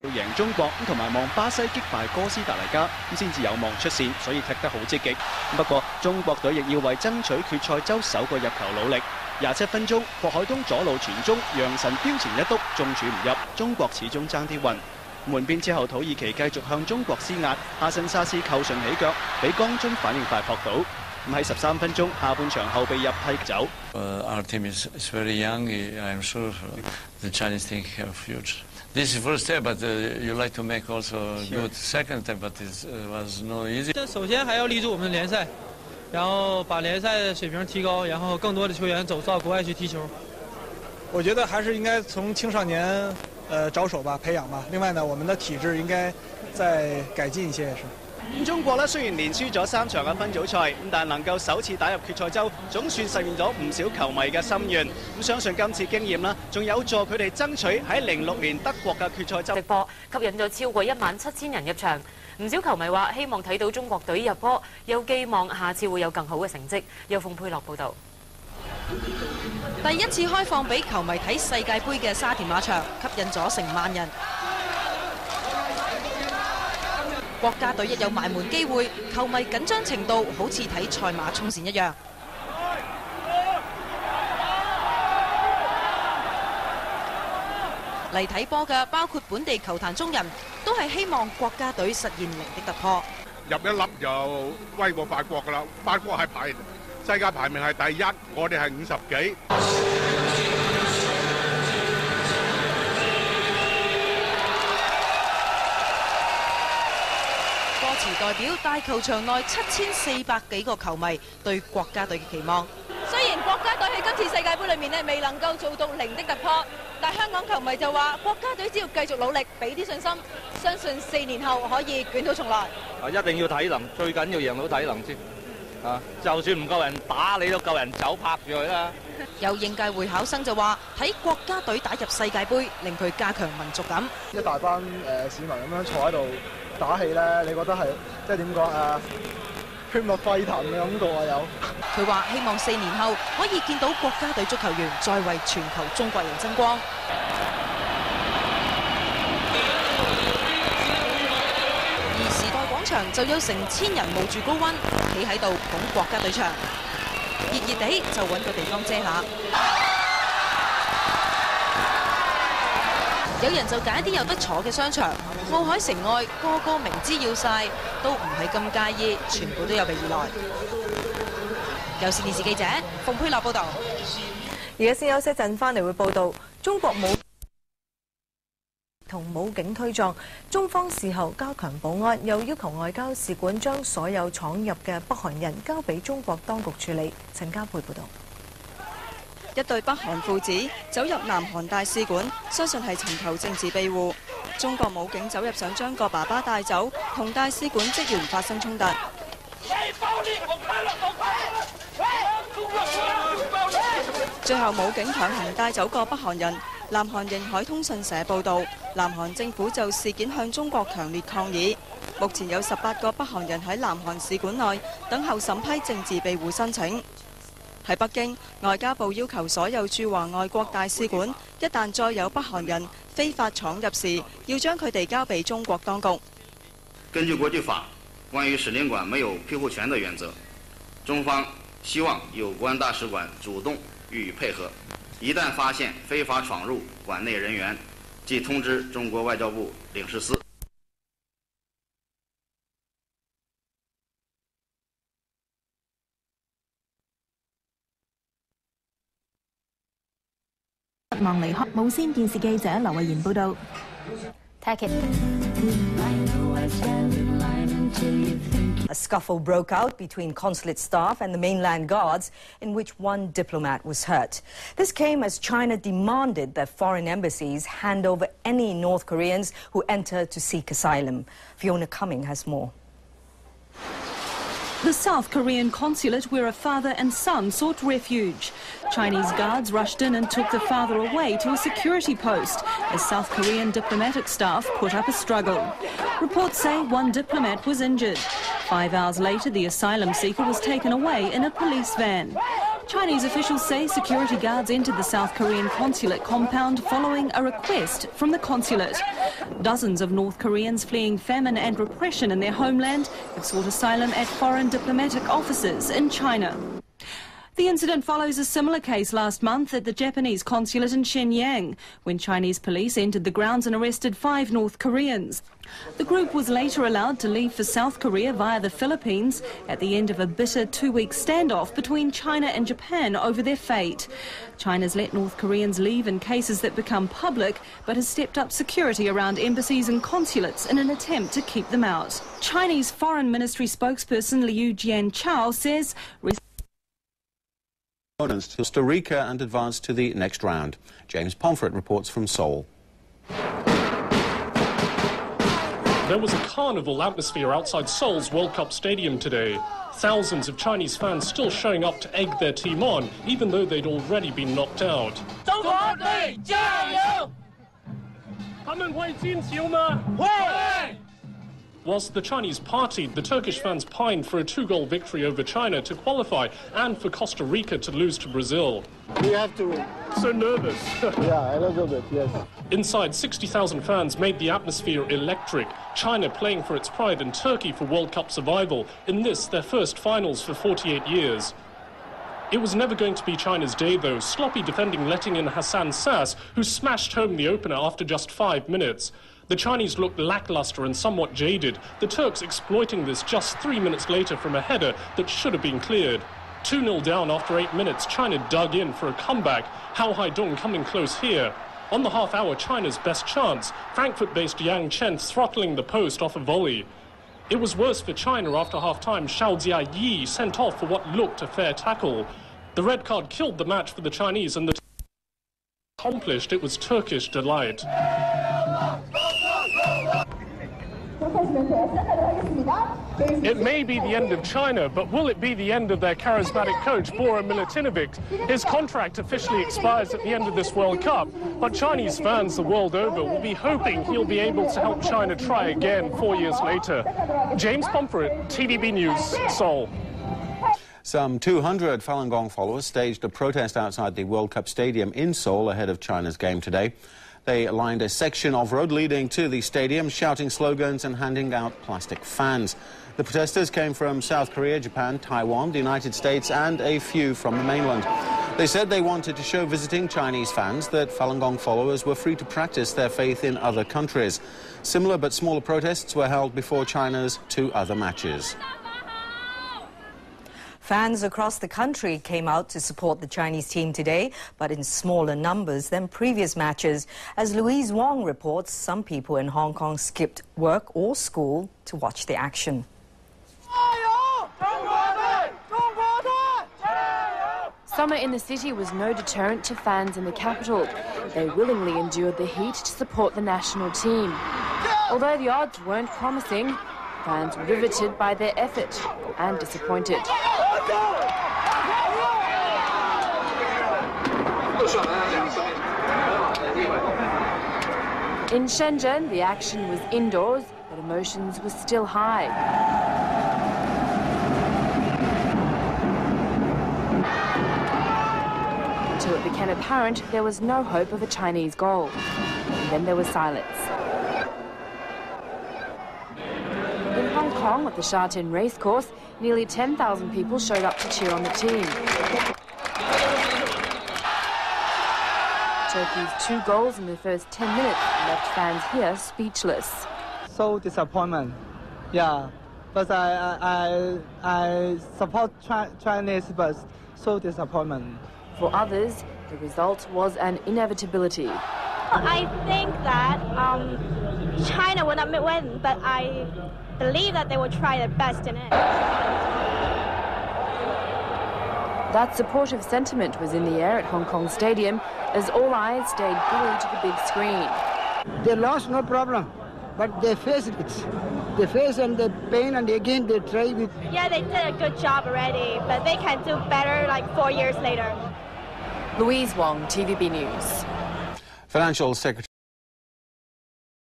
要贏中國同埋望巴西擊敗哥斯達黎加咁先至有望出線，所以踢得好積極。不過中國隊亦要為爭取決賽周首個入球努力。27分鐘，霍海東左路傳中，楊晨標前一篤中柱唔入，中國始終爭啲運。門邊之後，土耳其繼續向中國施壓，哈辛沙斯扣順起腳，俾江津反應快撲到。咁喺13分鐘，下半場後備入替走。Our team is very young. I am sure the Chinese team have future. This is first step, but you like to make also good second step, but it was no easy. 首先还要立住我们的联赛，然后把联赛的水平提高，然后更多的球员走到国外去踢球。我觉得还是应该从青少年着手吧，培养吧。另外呢，我们的体制应該再改進一些也是。中國雖然連輸咗3場嘅分組賽，但能夠首次打入決賽周，總算實現咗唔少球迷嘅心願。相信今次經驗啦，仲有助佢哋爭取喺06年德國嘅決賽周。直播吸引咗超過17000人入場，唔少球迷話希望睇到中國隊入波，又寄望下次會有更好嘅成績。由馮佩樂報導。第一次開放俾球迷睇世界盃嘅沙田馬場，吸引咗成萬人。國家隊一有埋門機會，球迷緊張程度好似睇賽馬衝線一樣。嚟睇波嘅包括本地球壇中人，都係希望國家隊實現零的突破。入一粒就威過法國㗎啦，法國係世界排名係第1，我哋係50幾。歌詞代表大球場內7400幾個球迷對國家隊嘅期望。雖然國家隊喺今次世界盃裏面呢未能夠做到零的突破，但香港球迷就話國家隊只要繼續努力，俾啲信心，相信4年後可以捲土重來。一定要體能，最緊要贏到體能先。就算唔夠人打，你都夠人走拍住佢啦。有應屆會考生就話：睇國家隊打入世界盃，令佢加強民族感。一大班市民咁樣坐喺度打氣咧，你覺得係即係點講血脈沸騰嘅感覺啊！有。佢話希望4年後可以見到國家隊足球員再為全球中國人爭光。場就有成千人冒住高溫，企喺度捧國家隊場，熱熱地就揾個地方遮下。有人就揀一啲有得坐嘅商場，奧海城外個個明知要晒，都唔係咁介意，全部都有備而來。有線電視記者馮佩樂報導。而家先休息一陣，翻嚟會報導中國同武警推撞，中方事後加強保安，又要求外交使館將所有闖入嘅北韓人交俾中國當局處理。陳家佩報導。一對北韓父子走入南韓大使館，相信係尋求政治庇護。中國武警走入想將個爸爸帶走，同大使館職員發生衝突。最後武警強行帶走個北韓人。南韓瀛海通訊社報導，南韓政府就事件向中國強烈抗議。目前有18個北韓人喺南韓使館內等候審批政治庇護申請。喺北京，外交部要求所有駐華外國大使館，一旦再有北韓人非法闖入時，要將佢哋交俾中國當局。根據國際法關於使領館沒有庇護權的原則，中方希望有關大使館主動予以配合。一旦發現非法闖入館內人員，即通知中國外交部領事司。望離開無線電視記者劉慧賢報導。A scuffle broke out between consulate staff and the mainland guards, in which one diplomat was hurt. This came as China demanded that foreign embassies hand over any North Koreans who enter to seek asylum. Fiona Cumming has more. The South Korean consulate where a father and son sought refuge. Chinese guards rushed in and took the father away to a security post as South Korean diplomatic staff put up a struggle. Reports say one diplomat was injured. 5 hours later, the asylum seeker was taken away in a police van. Chinese officials say security guards entered the South Korean consulate compound following a request from the consulate. Dozens of North Koreans fleeing famine and repression in their homeland have sought asylum at foreign diplomatic offices in China. The incident follows a similar case last month at the Japanese consulate in Shenyang, when Chinese police entered the grounds and arrested 5 North Koreans. The group was later allowed to leave for South Korea via the Philippines at the end of a bitter 2-week standoff between China and Japan over their fate. China's let North Koreans leave in cases that become public, but has stepped up security around embassies and consulates in an attempt to keep them out. Chinese Foreign Ministry spokesperson Liu Jianchao says Costa Rica and advance to the next round. James Pomfret reports from Seoul. There was a carnival atmosphere outside Seoul's World Cup Stadium today. Thousands of Chinese fans still showing up to egg their team on, even though they'd already been knocked out. Whilst the Chinese partied, the Turkish fans pined for a 2-goal victory over China to qualify and for Costa Rica to lose to Brazil. We have to... So nervous. Yeah, a little bit, yes. Inside, 60,000 fans made the atmosphere electric. China playing for its pride and Turkey for World Cup survival. In this, their first finals for 48 years. It was never going to be China's day, though. Sloppy defending letting in Hassan Sass, who smashed home the opener after just 5 minutes. The Chinese looked lackluster and somewhat jaded, the Turks exploiting this just 3 minutes later from a header that should have been cleared. 2-0 down after 8 minutes, China dug in for a comeback. Hao Haidong coming close here. On the half-hour, China's best chance, Frankfurt-based Yang Chen throttling the post off a volley. It was worse for China after half-time. Xiao Jiayi sent off for what looked a fair tackle. The red card killed the match for the Chinese, and the accomplished, it was Turkish delight. It may be the end of China, but will it be the end of their charismatic coach, Bora Milutinovic? His contract officially expires at the end of this World Cup, but Chinese fans the world over will be hoping he'll be able to help China try again 4 years later. James Pomfret, TVB News, Seoul. Some 200 Falun Gong followers staged a protest outside the World Cup Stadium in Seoul ahead of China's game today. They lined a section of road leading to the stadium, shouting slogans and handing out plastic fans. The protesters came from South Korea, Japan, Taiwan, the United States and a few from the mainland. They said they wanted to show visiting Chinese fans that Falun Gong followers were free to practice their faith in other countries. Similar but smaller protests were held before China's 2 other matches. Fans across the country came out to support the Chinese team today, but in smaller numbers than previous matches. As Louise Wong reports, some people in Hong Kong skipped work or school to watch the action. Summer in the city was no deterrent to fans in the capital. They willingly endured the heat to support the national team. Although the odds weren't promising, fans were riveted by their effort and disappointed. In Shenzhen, the action was indoors, but emotions were still high. Until it became apparent there was no hope of a Chinese goal. And then there was silence. In Hong Kong, at the Sha Tin racecourse, nearly 10,000 people showed up to cheer on the team. Turkey's 2 goals in the first 10 minutes left fans here speechless. So disappointment, yeah. But I support Chinese, but so disappointment. For others, the result was an inevitability. I think that China will not win, but I believe that they will try their best in it. That supportive sentiment was in the air at Hong Kong Stadium as all eyes stayed glued to the big screen. They lost, no problem, but they faced it. They faced and the pain, and again they tried it. Yeah, they did a good job already, but they can do better like 4 years later. Louise Wong, TVB News. Financial Secretary